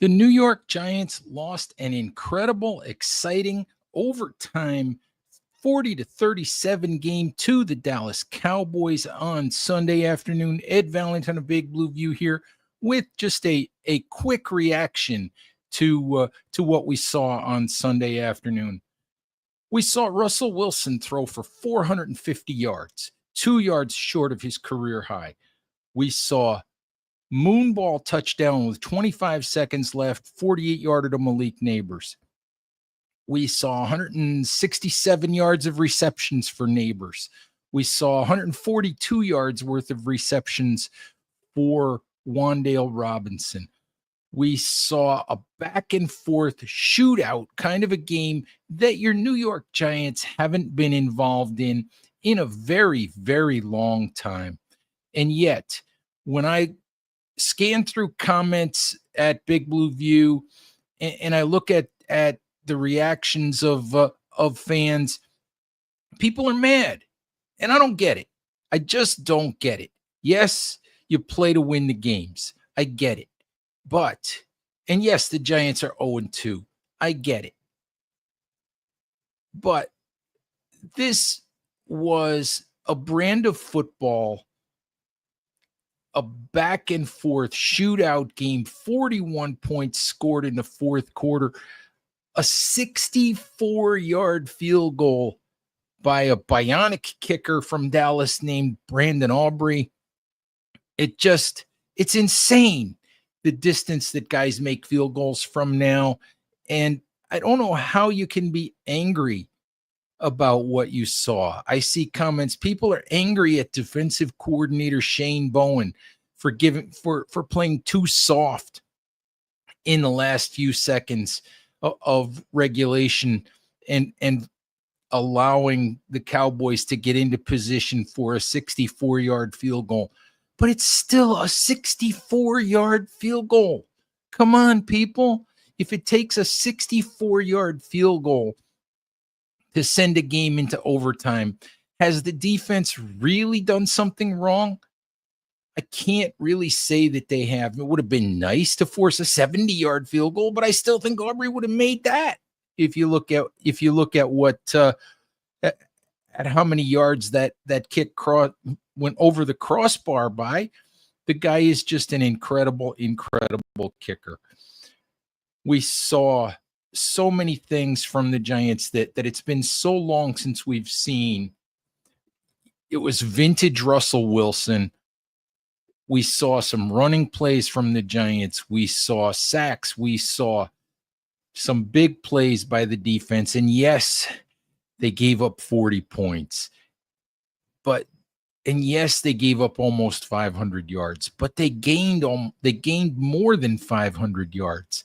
The New York Giants lost an incredible, exciting overtime 40-37 game to the Dallas Cowboys on Sunday afternoon. Ed Valentine of Big Blue View here with just a quick reaction to what we saw on Sunday afternoon. We saw Russell Wilson throw for 450 yards, 2 yards short of his career high. We saw moonball touchdown with 25 seconds left, 48-yarder to Malik Neighbors. We saw 167 yards of receptions for Neighbors. We saw 142 yards worth of receptions for Wan'Dale Robinson. We saw a back and forth shootout, kind of a game that your New York Giants haven't been involved in a very, very long time. And yet, when I scan through comments at Big Blue View and I look at the reactions of fans, people are mad, and I don't get it. I just don't get it. Yes, you play to win the games. I get it. And yes, the Giants are 0-2. I get it. But this was a brand of football, a back and forth shootout game, 41 points scored in the fourth quarter, a 64-yard field goal by a bionic kicker from Dallas named Brandon Aubrey. It's insane, the distance that guys make field goals from now. And I don't know how you can be angry about what you saw. I see comments. People are angry at defensive coordinator Shane Bowen for playing too soft in the last few seconds of regulation and allowing the Cowboys to get into position for a 64-yard field goal. But it's still a 64-yard field goal. Come on, people. If it takes a 64-yard field goal to send a game into overtime, has the defense really done something wrong? I can't really say that they have. It would have been nice to force a 70-yard field goal, but I still think Aubrey would have made that. If you look at what at how many yards that kick went over the crossbar by, the guy is just an incredible kicker. We saw so many things from the Giants that it's been so long since we've seen. It was vintage Russell Wilson. We saw some running plays from the Giants. We saw sacks. We saw some big plays by the defense. And yes, they gave up 40 points. And yes, they gave up almost 500 yards, but they gained more than 500 yards.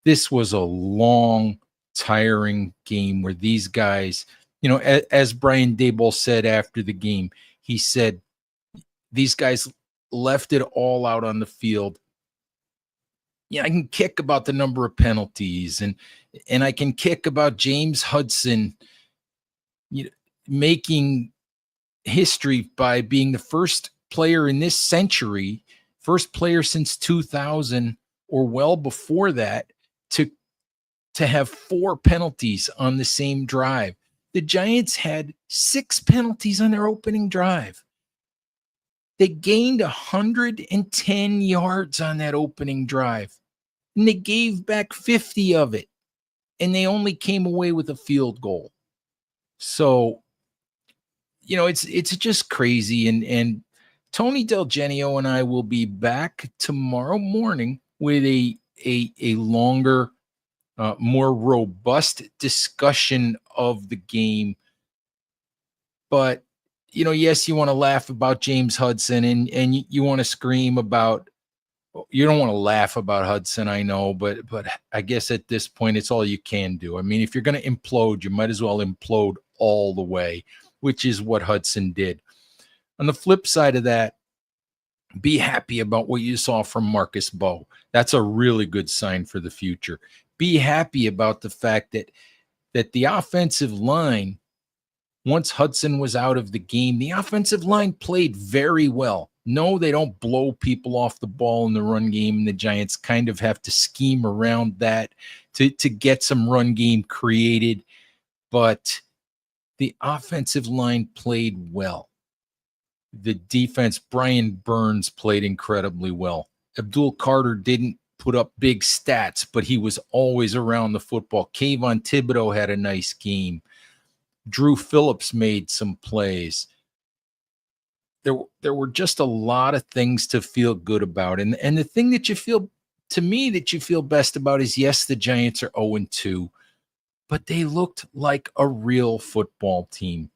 This was a long, tiring game where these guys, as Brian Daboll said after the game, he said these guys left it all out on the field. Yeah, I can kick about the number of penalties, and I can kick about James Hudson making history by being the first player in this century, first player since 2000 or well before that, to have 4 penalties on the same drive. The Giants had 6 penalties on their opening drive. They gained 110 yards on that opening drive, and they gave back 50 of it, and they only came away with a field goal. So, it's just crazy. And Tony Del Genio and I will be back tomorrow morning with a longer, more robust discussion of the game. But, yes, you want to laugh about James Hudson and you want to scream about, you don't want to laugh about Hudson, I know, but I guess at this point, it's all you can do. I mean, if you're going to implode, you might as well implode all the way, which is what Hudson did. On the flip side of that, be happy about what you saw from Marcus Bowe. That's a really good sign for the future. Be happy about the fact that the offensive line, once Hudson was out of the game, the offensive line played very well. No, they don't blow people off the ball in the run game, and the Giants kind of have to scheme around that to get some run game created. But the offensive line played well. The defense, Brian Burns played incredibly well. Abdul Carter didn't put up big stats, but he was always around the football. Kayvon Thibodeau had a nice game. Drew Phillips made some plays. There were just a lot of things to feel good about. And the thing that you feel, to me, that you feel best about is, yes, the Giants are 0-2, but they looked like a real football team.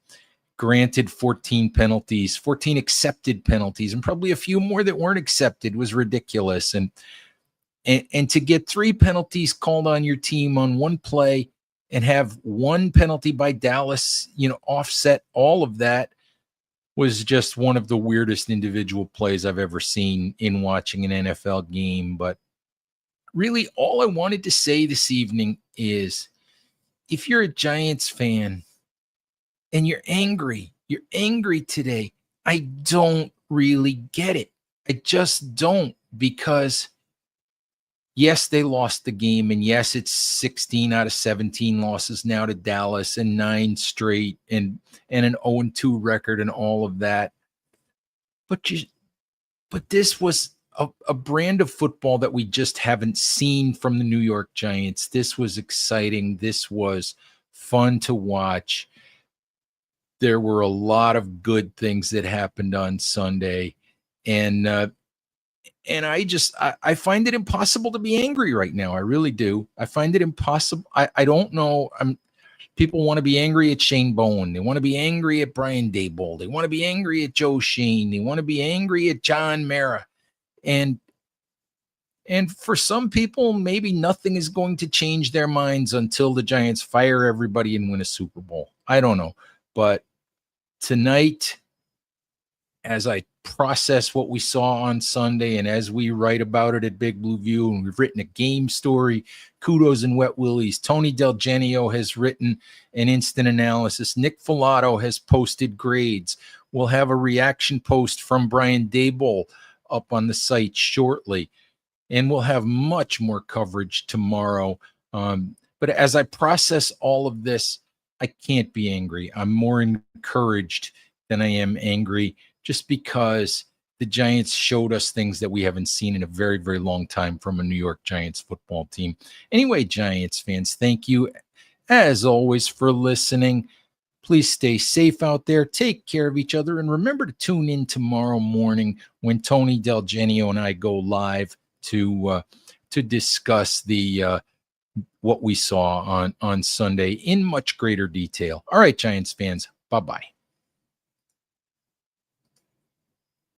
Granted 14 penalties, 14 accepted penalties, and probably a few more that weren't accepted was ridiculous. And to get 3 penalties called on your team on one play and have 1 penalty by Dallas, offset all of that, was just one of the weirdest individual plays I've ever seen in watching an NFL game. But really, all I wanted to say this evening is, if you're a Giants fan and you're angry today, I don't really get it. I just don't, because yes, they lost the game, and yes, it's 16 out of 17 losses now to Dallas, and 9 straight, and an 0-2 record, and all of that. But this was a brand of football that we just haven't seen from the New York Giants. This was exciting. This was fun to watch. There were a lot of good things that happened on Sunday, and I find it impossible to be angry right now. I really do. I find it impossible. I don't know. People want to be angry at Shane Bowen. They want to be angry at Brian Daboll. They want to be angry at Joe Shane. They want to be angry at John Mara. And for some people, maybe nothing is going to change their minds until the Giants fire everybody and win a Super Bowl. I don't know. But tonight, as I process what we saw on Sunday, and as we write about it at Big Blue View, and we've written a game story, Kudos and Wet Willies. Tony Del Genio has written an instant analysis. Nick Filato has posted grades. We'll have a reaction post from Brian Daboll up on the site shortly, and we'll have much more coverage tomorrow. But as I process all of this, I can't be angry. I'm more encouraged than I am angry, just because the Giants showed us things that we haven't seen in a very, very long time from a New York Giants football team. Anyway, Giants fans, thank you, as always, for listening. Please stay safe out there. Take care of each other. And remember to tune in tomorrow morning when Tony Del Genio and I go live to discuss what we saw on Sunday in much greater detail. All right, Giants fans, bye-bye.